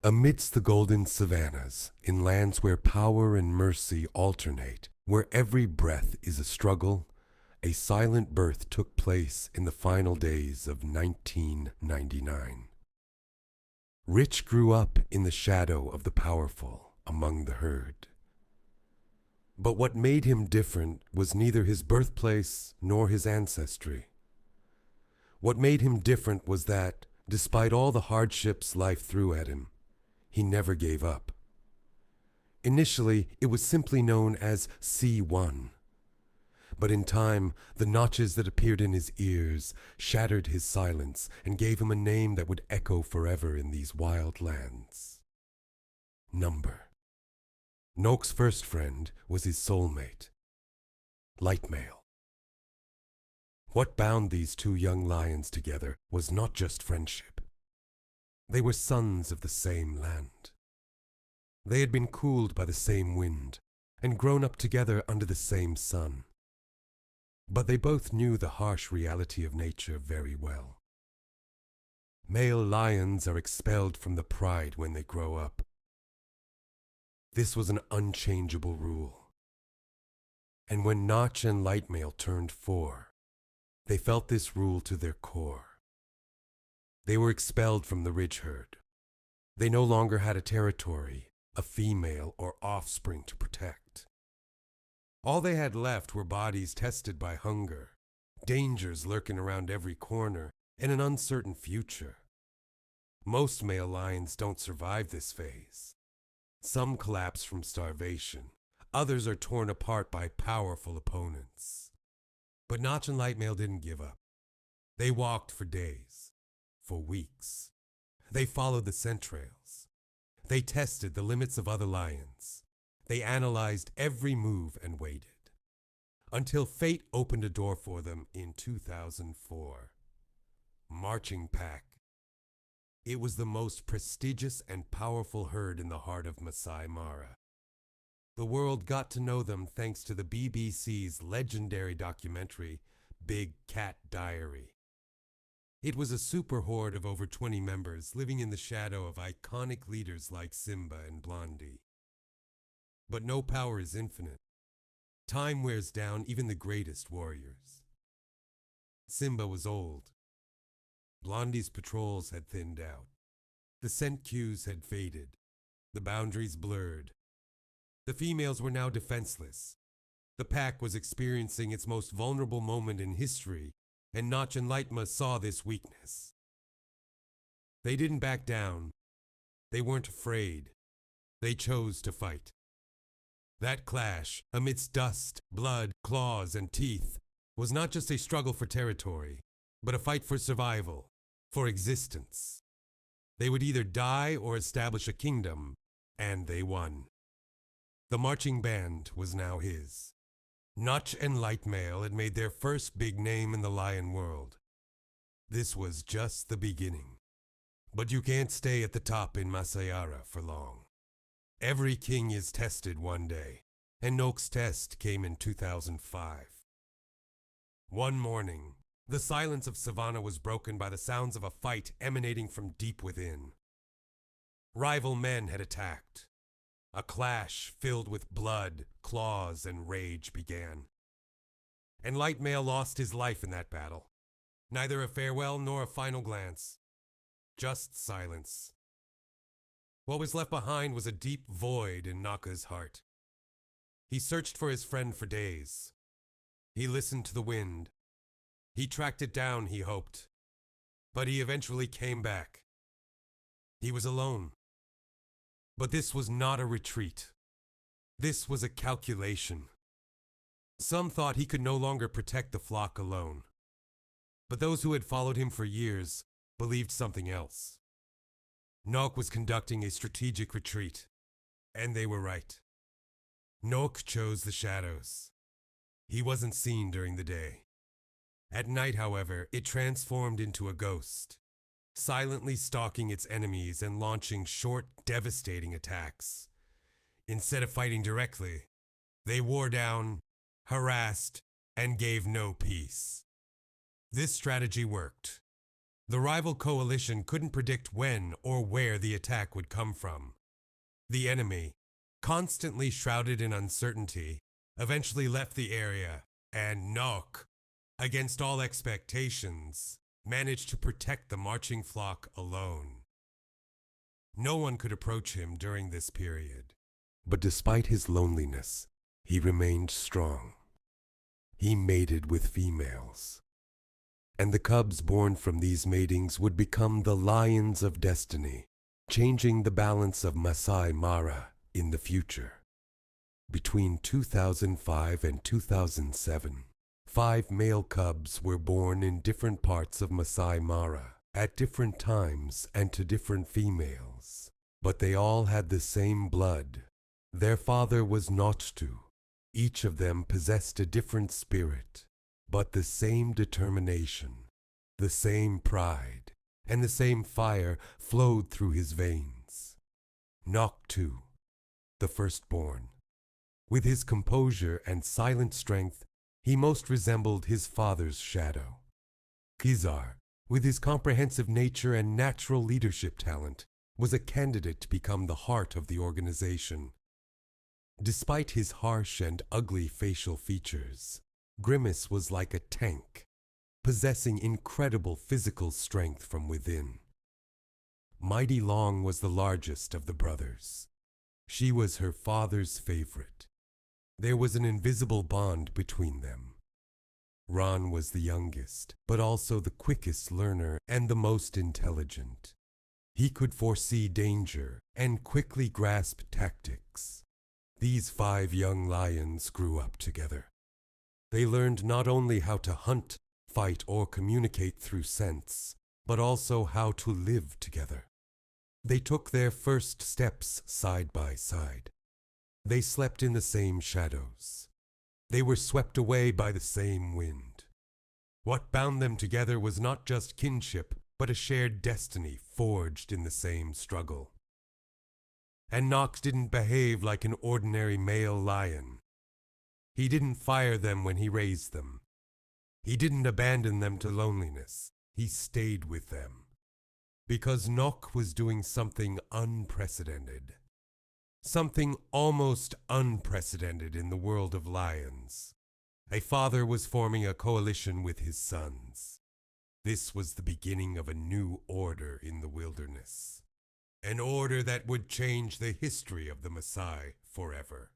Amidst the golden savannas, in lands where power and mercy alternate, where every breath is a struggle, a silent birth took place in the final days of 1999. Rich grew up in the shadow of the powerful among the herd. But what made him different was neither his birthplace nor his ancestry. What made him different was that, despite all the hardships life threw at him, he never gave up. Initially, it was simply known as C1. But in time, the notches that appeared in his ears shattered his silence and gave him a name that would echo forever in these wild lands. Number. Noak's first friend was his soulmate, Lightmail. What bound these two young lions together was not just friendship. They were sons of the same land. They had been cooled by the same wind and grown up together under the same sun. But they both knew the harsh reality of nature very well. Male lions are expelled from the pride when they grow up. This was an unchangeable rule. And when Notch and Lightmail turned 4, they felt this rule to their core. They were expelled from the ridge herd. They no longer had a territory, a female, or offspring to protect. All they had left were bodies tested by hunger, dangers lurking around every corner, and an uncertain future. Most male lions don't survive this phase. Some collapse from starvation. Others are torn apart by powerful opponents. But Notch and Lightmail didn't give up. They walked for days, for weeks. They followed the scent trails. They tested the limits of other lions. They analyzed every move and waited. Until fate opened a door for them in 2004. Marching Pack. It was the most prestigious and powerful herd in the heart of Masai Mara. The world got to know them thanks to the BBC's legendary documentary, Big Cat Diary. It was a super horde of over 20 members living in the shadow of iconic leaders like Simba and Blondie. But no power is infinite. Time wears down even the greatest warriors. Simba was old. Blondie's patrols had thinned out. The scent cues had faded. The boundaries blurred. The females were now defenseless. The pack was experiencing its most vulnerable moment in history, and Notch and Lightma saw this weakness. They didn't back down. They weren't afraid. They chose to fight. That clash, amidst dust, blood, claws, and teeth, was not just a struggle for territory, but a fight for survival, for existence. They would either die or establish a kingdom, and they won. The marching band was now his. Notch and Lightmail had made their first big name in the lion world. This was just the beginning. But you can't stay at the top in Masai Mara for long. Every king is tested one day, and Noak's test came in 2005. One morning, the silence of Savannah was broken by the sounds of a fight emanating from deep within. Rival men had attacked. A clash filled with blood, claws, and rage began. And Lightmail lost his life in that battle. Neither a farewell nor a final glance. Just silence. What was left behind was a deep void in Naka's heart. He searched for his friend for days. He listened to the wind. He tracked it down, he hoped. But he eventually came back. He was alone. But this was not a retreat. This was a calculation. Some thought he could no longer protect the flock alone. But those who had followed him for years believed something else. Noak was conducting a strategic retreat, and they were right. Noak chose the shadows. He wasn't seen during the day. At night, however, it transformed into a ghost, silently stalking its enemies and launching short, devastating attacks. Instead of fighting directly, they wore down, harassed, and gave no peace. This strategy worked. The rival coalition couldn't predict when or where the attack would come from. The enemy, constantly shrouded in uncertainty, eventually left the area, and Nok, against all expectations, managed to protect the marching flock alone. No one could approach him during this period. But despite his loneliness, he remained strong. He mated with females. And the cubs born from these matings would become the lions of destiny, changing the balance of Masai Mara in the future. Between 2005 and 2007, 5 male cubs were born in different parts of Masai Mara, at different times and to different females. But they all had the same blood. Their father was Nottu. Each of them possessed a different spirit, but the same determination, the same pride, and the same fire flowed through his veins. Nottu, the firstborn. With his composure and silent strength, he most resembled his father's shadow. Kizar, with his comprehensive nature and natural leadership talent, was a candidate to become the heart of the organization. Despite his harsh and ugly facial features, Grimace was like a tank, possessing incredible physical strength from within. Mighty Long was the largest of the brothers. She was her father's favorite. There was an invisible bond between them. Ron was the youngest, but also the quickest learner and the most intelligent. He could foresee danger and quickly grasp tactics. These 5 young lions grew up together. They learned not only how to hunt, fight, or communicate through sense, but also how to live together. They took their first steps side by side. They slept in the same shadows. They were swept away by the same wind. What bound them together was not just kinship, but a shared destiny forged in the same struggle. And Nox didn't behave like an ordinary male lion. He didn't fire them when he raised them. He didn't abandon them to loneliness. He stayed with them. Because Nock was doing something unprecedented. Something almost unprecedented in the world of lions. A father was forming a coalition with his sons. This was the beginning of a new order in the wilderness. An order that would change the history of the Masai forever.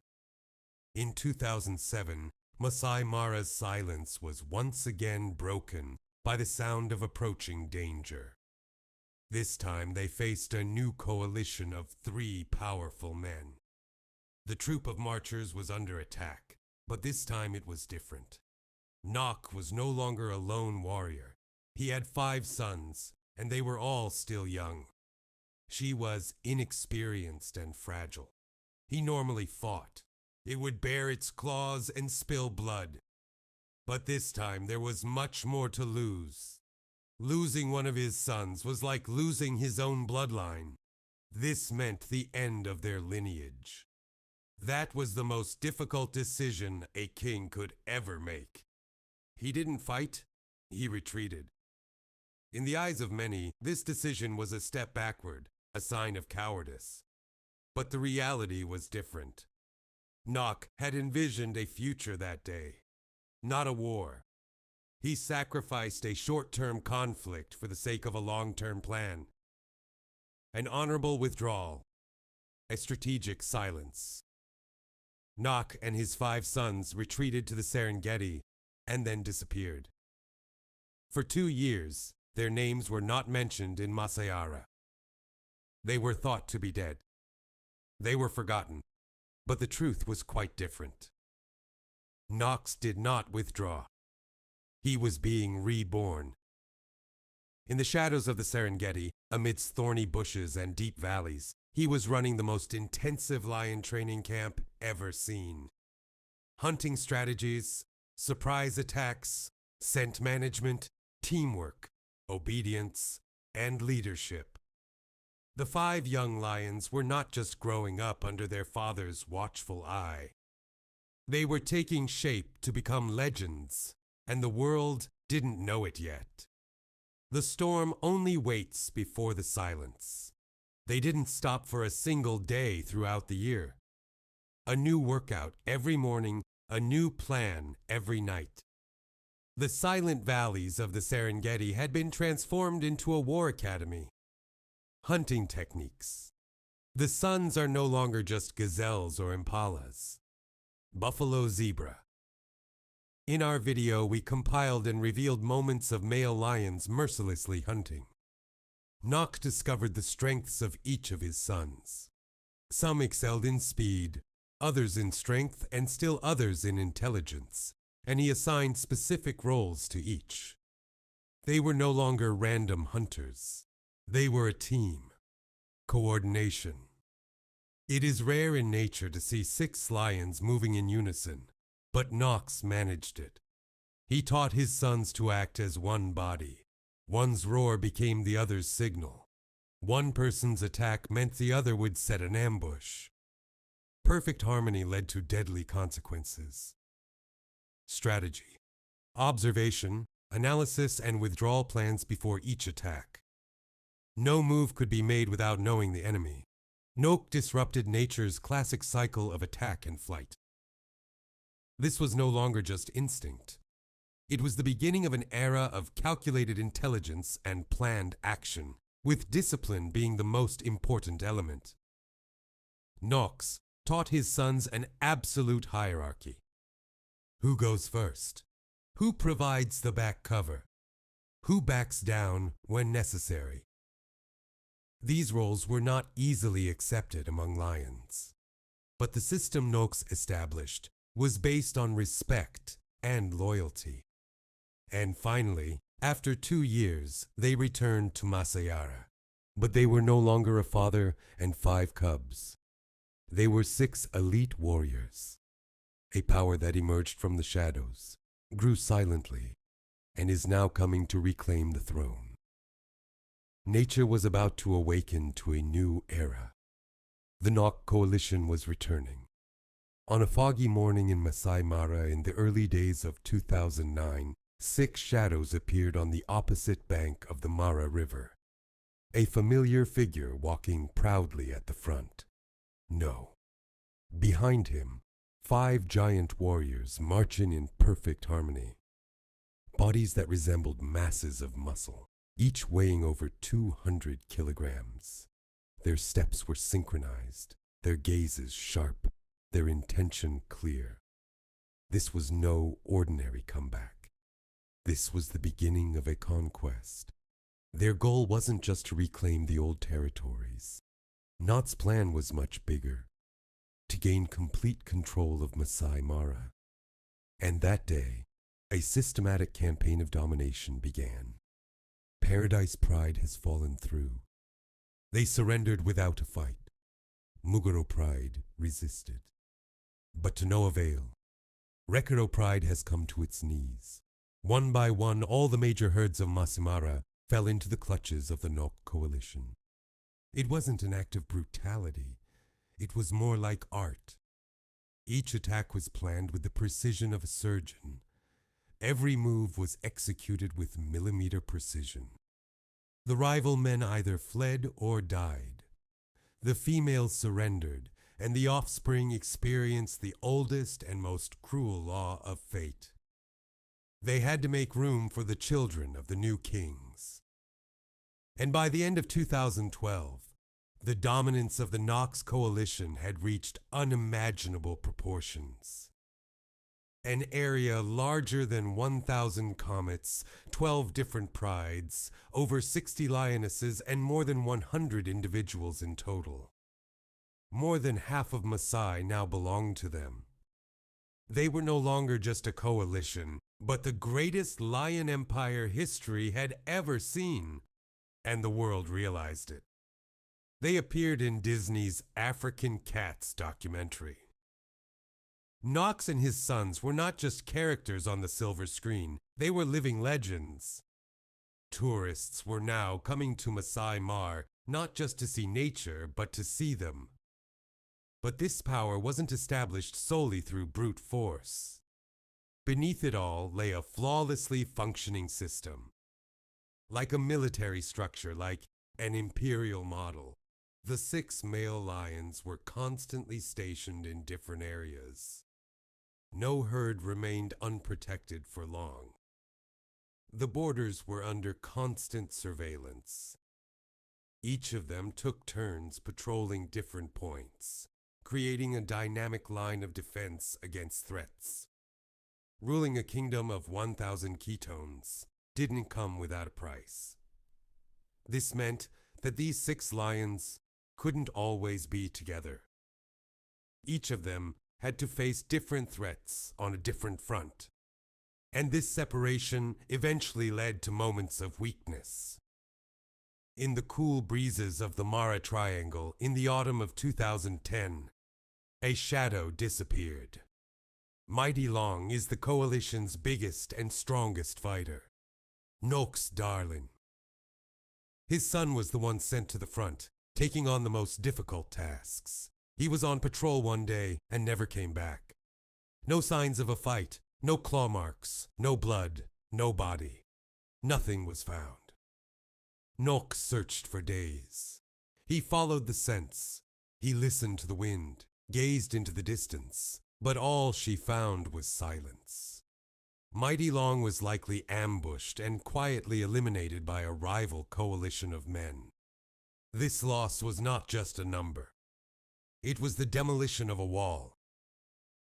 In 2007, Masai Mara's silence was once again broken by the sound of approaching danger. This time they faced a new coalition of 3 powerful men. The troop of marchers was under attack, but this time it was different. Nock was no longer a lone warrior. He had 5 sons, and they were all still young. She was inexperienced and fragile. He normally fought. It would bare its claws and spill blood. But this time there was much more to lose. Losing one of his sons was like losing his own bloodline. This meant the end of their lineage. That was the most difficult decision a king could ever make. He didn't fight, he retreated. In the eyes of many, this decision was a step backward, a sign of cowardice. But the reality was different. Nock had envisioned a future that day, not a war. He sacrificed a short-term conflict for the sake of a long-term plan. An honorable withdrawal, a strategic silence. Nock and his 5 sons retreated to the Serengeti and then disappeared. For 2 years, their names were not mentioned in Masai Mara. They were thought to be dead. They were forgotten, but the truth was quite different. Nox did not withdraw. He was being reborn. In the shadows of the Serengeti, amidst thorny bushes and deep valleys, he was running the most intensive lion training camp ever seen. Hunting strategies, surprise attacks, scent management, teamwork, obedience, and leadership. The 5 young lions were not just growing up under their father's watchful eye. They were taking shape to become legends, and the world didn't know it yet. The storm only waits before the silence. They didn't stop for a single day throughout the year. A new workout every morning, a new plan every night. The silent valleys of the Serengeti had been transformed into a war academy. Hunting techniques. The sons are no longer just gazelles or impalas. Buffalo zebra. In our video, we compiled and revealed moments of male lions mercilessly hunting. Nok discovered the strengths of each of his sons. Some excelled in speed, others in strength, and still others in intelligence, and he assigned specific roles to each. They were no longer random hunters. They were a team. Coordination. It is rare in nature to see 6 lions moving in unison, but Nox managed it. He taught his sons to act as one body. One's roar became the other's signal. One person's attack meant the other would set an ambush. Perfect harmony led to deadly consequences. Strategy. Observation, analysis, and withdrawal plans before each attack. No move could be made without knowing the enemy. Nok disrupted nature's classic cycle of attack and flight. This was no longer just instinct. It was the beginning of an era of calculated intelligence and planned action, with discipline being the most important element. Nox taught his sons an absolute hierarchy. Who goes first? Who provides the back cover? Who backs down when necessary? These roles were not easily accepted among lions. But the system Nox established was based on respect and loyalty. And finally, after 2 years, they returned to Masai Mara. But they were no longer a father and 5 cubs. They were 6 elite warriors. A power that emerged from the shadows, grew silently, and is now coming to reclaim the throne. Nature was about to awaken to a new era. The Nok coalition was returning. On a foggy morning in Masai Mara in the early days of 2009, 6 shadows appeared on the opposite bank of the Mara River. A familiar figure walking proudly at the front. No. Behind him, 5 giant warriors marching in perfect harmony. Bodies that resembled masses of muscle, each weighing over 200 kilograms. Their steps were synchronized, their gazes sharp, their intention clear. This was no ordinary comeback. This was the beginning of a conquest. Their goal wasn't just to reclaim the old territories. Not's plan was much bigger, to gain complete control of Masai Mara. And that day, a systematic campaign of domination began. Paradise pride has fallen through. They surrendered without a fight. Muguro pride resisted. But to no avail. Rekaro pride has come to its knees. One by one, all the major herds of Masai Mara fell into the clutches of the Nok coalition. It wasn't an act of brutality. It was more like art. Each attack was planned with the precision of a surgeon. Every move was executed with millimeter precision. The rival men either fled or died. The females surrendered, and the offspring experienced the oldest and most cruel law of fate. They had to make room for the children of the new kings. And by the end of 2012, the dominance of the Nox coalition had reached unimaginable proportions. An area larger than 1,000 comets, 12 different prides, over 60 lionesses, and more than 100 individuals in total. More than half of Masai now belonged to them. They were no longer just a coalition, but the greatest lion empire history had ever seen, and the world realized it. They appeared in Disney's African Cats documentary. Nox and his sons were not just characters on the silver screen, they were living legends. Tourists were now coming to Masai Mara not just to see nature, but to see them. But this power wasn't established solely through brute force. Beneath it all lay a flawlessly functioning system. like a military structure, like an imperial model. The 6 male lions were constantly stationed in different areas. No herd remained unprotected for long. The borders were under constant surveillance. Each of them took turns patrolling different points, creating a dynamic line of defense against threats. Ruling a kingdom of 1,000 ketones didn't come without a price. This meant that these 6 lions couldn't always be together. Each of them had to face different threats on a different front. And this separation eventually led to moments of weakness. In the cool breezes of the Mara Triangle in the autumn of 2010, a shadow disappeared. Mighty Long is the coalition's biggest and strongest fighter, Noak's darling. His son was the one sent to the front, taking on the most difficult tasks. He was on patrol one day and never came back. No signs of a fight, no claw marks, no blood, no body. Nothing was found. Noak searched for days. He followed the scents. He listened to the wind, gazed into the distance, but all she found was silence. Mighty Long was likely ambushed and quietly eliminated by a rival coalition of men. This loss was not just a number. It was the demolition of a wall.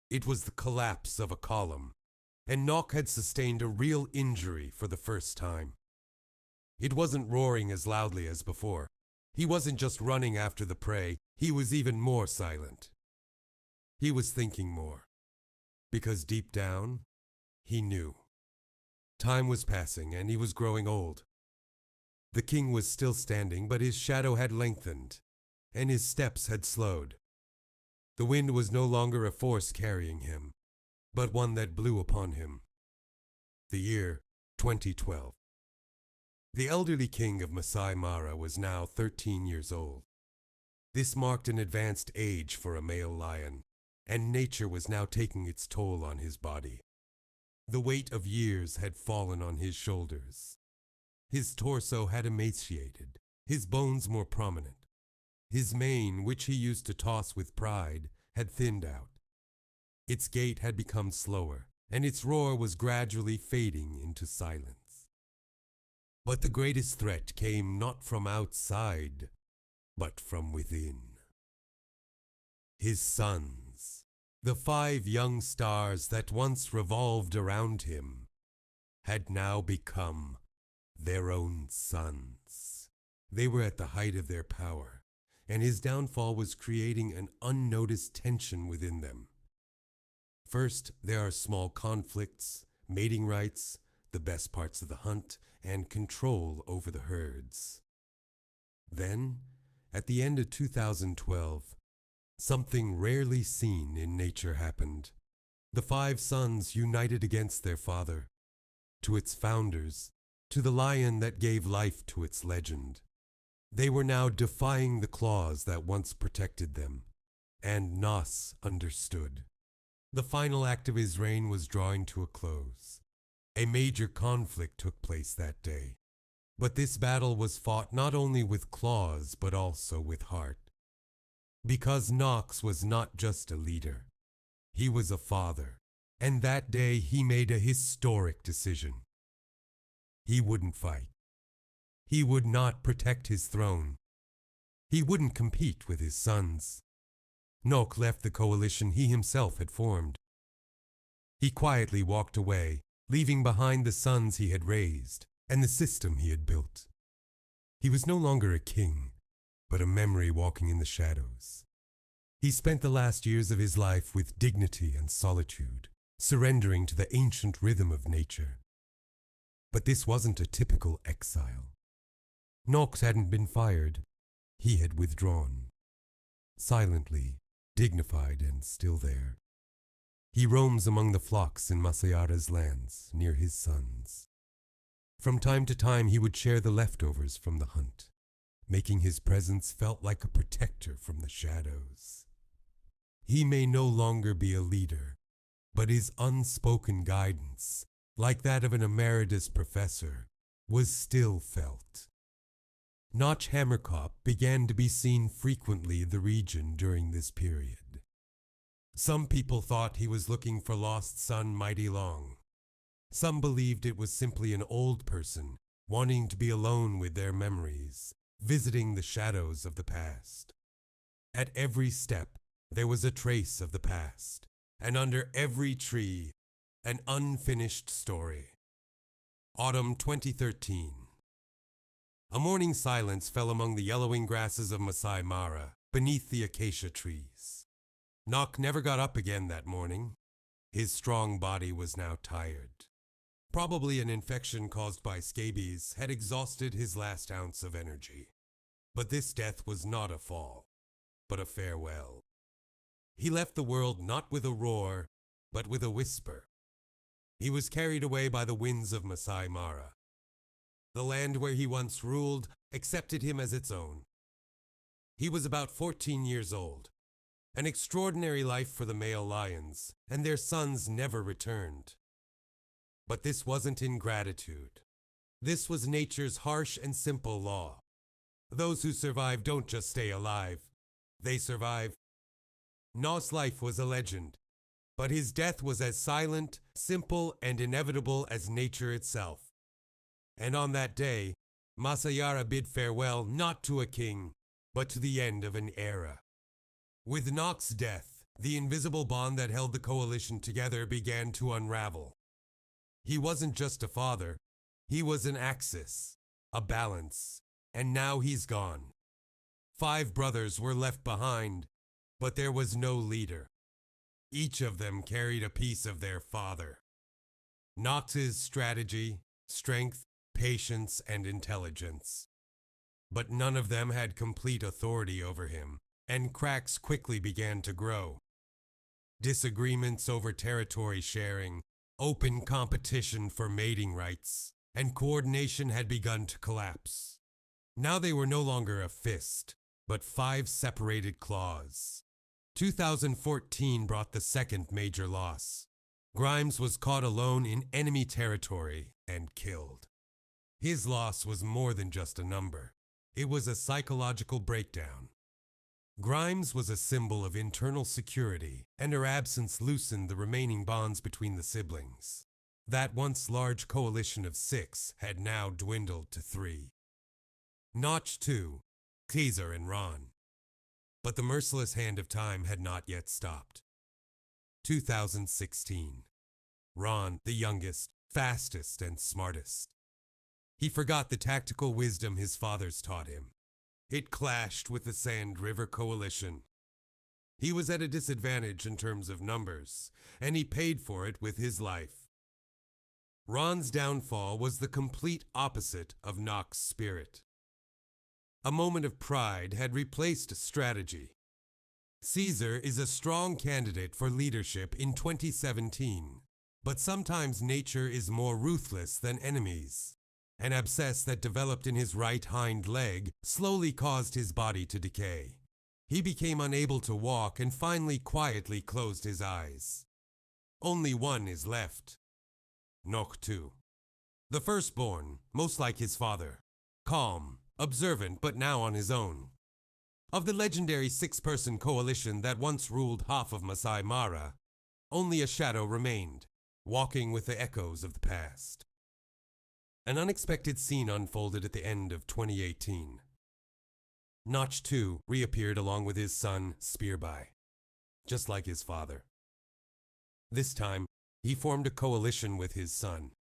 It was the collapse of a column, and Noak had sustained a real injury for the first time. It wasn't roaring as loudly as before. He wasn't just running after the prey, he was even more silent. He was thinking more, because deep down, he knew. Time was passing and he was growing old. The king was still standing, but his shadow had lengthened, and his steps had slowed. The wind was no longer a force carrying him, but one that blew upon him. The year 2012. The elderly king of Masai Mara was now 13 years old. This marked an advanced age for a male lion, and nature was now taking its toll on his body. The weight of years had fallen on his shoulders. His torso had emaciated, his bones more prominent. His mane, which he used to toss with pride, had thinned out. Its gait had become slower, and its roar was gradually fading into silence. But the greatest threat came not from outside, but from within. His sons, the 5 young stars that once revolved around him, had now become their own sons. They were at the height of their power, and his downfall was creating an unnoticed tension within them. First, there are small conflicts, mating rights, the best parts of the hunt, and control over the herds. Then, at the end of 2012, something rarely seen in nature happened. The 5 sons united against their father, to its founders, to the lion that gave life to its legend. They were now defying the claws that once protected them, and Nos understood. The final act of his reign was drawing to a close. A major conflict took place that day, but this battle was fought not only with claws but also with heart. Because Nox was not just a leader, he was a father, and that day he made a historic decision. He wouldn't fight. He would not protect his throne. He wouldn't compete with his sons. Noak left the coalition he himself had formed. He quietly walked away, leaving behind the sons he had raised and the system he had built. He was no longer a king, but a memory walking in the shadows. He spent the last years of his life with dignity and solitude, surrendering to the ancient rhythm of nature. But this wasn't a typical exile. Nox hadn't been fired. He had withdrawn. Silently, dignified and still there. He roams among the flocks in Masayara's lands, near his sons. From time to time he would share the leftovers from the hunt, making his presence felt like a protector from the shadows. He may no longer be a leader, but his unspoken guidance, like that of an emeritus professor, was still felt. Notch hammercop began to be seen frequently in the region during this period. Some people thought he was looking for lost son mighty long. Some believed it was simply an old person wanting to be alone with their memories, visiting the shadows of the past. At every step, there was a trace of the past, and under every tree, an unfinished story. Autumn 2013. A morning silence fell among the yellowing grasses of Masai Mara, beneath the acacia trees. Nock never got up again that morning. His strong body was now tired. Probably an infection caused by scabies had exhausted his last ounce of energy. But this death was not a fall, but a farewell. He left the world not with a roar, but with a whisper. He was carried away by the winds of Masai Mara. The land where he once ruled accepted him as its own. He was about 14 years old. An extraordinary life for the male lions, and their sons never returned. But this wasn't ingratitude. This was nature's harsh and simple law. Those who survive don't just stay alive. They survive. Nock's life was a legend, but his death was as silent, simple, and inevitable as nature itself. And on that day, Masai Mara bid farewell not to a king, but to the end of an era. With Nock's death, the invisible bond that held the coalition together began to unravel. He wasn't just a father, he was an axis, a balance, and now he's gone. 5 brothers were left behind, but there was no leader. Each of them carried a piece of their father. Nock's strategy, strength, patience, and intelligence. But none of them had complete authority over him, and cracks quickly began to grow. Disagreements over territory sharing, open competition for mating rights, and coordination had begun to collapse. Now they were no longer a fist, but 5 separated claws. 2014 brought the second major loss. Grimace was caught alone in enemy territory and killed. His loss was more than just a number. It was a psychological breakdown. Grimace was a symbol of internal security, and her absence loosened the remaining bonds between the siblings. That once large coalition of 6 had now dwindled to 3. Notch 2, Caesar and Ron. But the merciless hand of time had not yet stopped. 2016. Ron, the youngest, fastest, and smartest. He forgot the tactical wisdom his fathers taught him. It clashed with the Sand River Coalition. He was at a disadvantage in terms of numbers, and he paid for it with his life. Ron's downfall was the complete opposite of Nock's spirit. A moment of pride had replaced strategy. Caesar is a strong candidate for leadership in 2017, but sometimes nature is more ruthless than enemies. An abscess that developed in his right hind leg slowly caused his body to decay. He became unable to walk and finally quietly closed his eyes. Only one is left. Nock 2. The firstborn, most like his father. Calm, observant, but now on his own. Of the legendary 6-person coalition that once ruled half of Masai Mara, only a shadow remained, walking with the echoes of the past. An unexpected scene unfolded at the end of 2018. Notch 2 reappeared along with his son, Spearby, just like his father. This time, he formed a coalition with his son.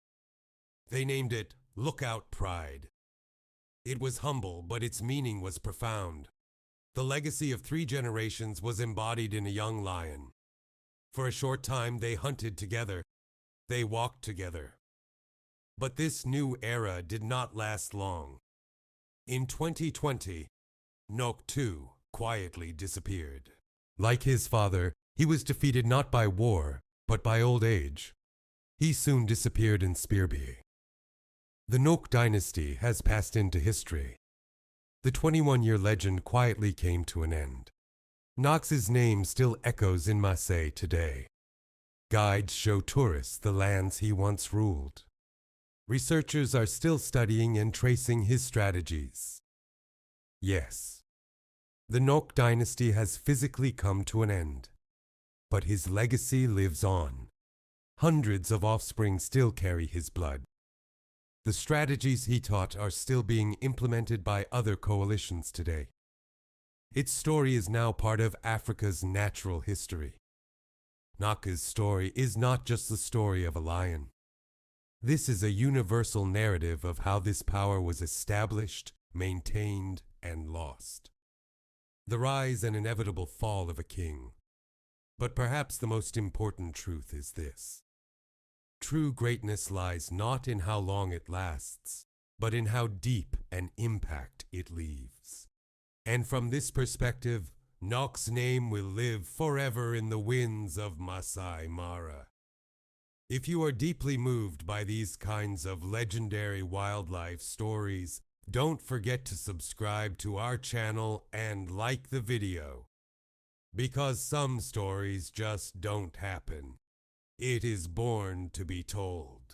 They named it Lookout Pride. It was humble, but its meaning was profound. The legacy of 3 generations was embodied in a young lion. For a short time, they hunted together. They walked together. But this new era did not last long. In 2020, Nock 2 quietly disappeared. Like his father, he was defeated not by war, but by old age. He soon disappeared in Spearby. The Nock dynasty has passed into history. The 21-year legend quietly came to an end. Nock's name still echoes in Masai today. Guides show tourists the lands he once ruled. Researchers are still studying and tracing his strategies. Yes, the Nok dynasty has physically come to an end, but his legacy lives on. Hundreds of offspring still carry his blood. The strategies he taught are still being implemented by other coalitions today. Its story is now part of Africa's natural history. Nok's story is not just the story of a lion. This is a universal narrative of how this power was established, maintained, and lost. The rise and inevitable fall of a king. But perhaps the most important truth is this. True greatness lies not in how long it lasts, but in how deep an impact it leaves. And from this perspective, Nok's name will live forever in the winds of Masai Mara. If you are deeply moved by these kinds of legendary wildlife stories, don't forget to subscribe to our channel and like the video. Because some stories just don't happen. It is born to be told.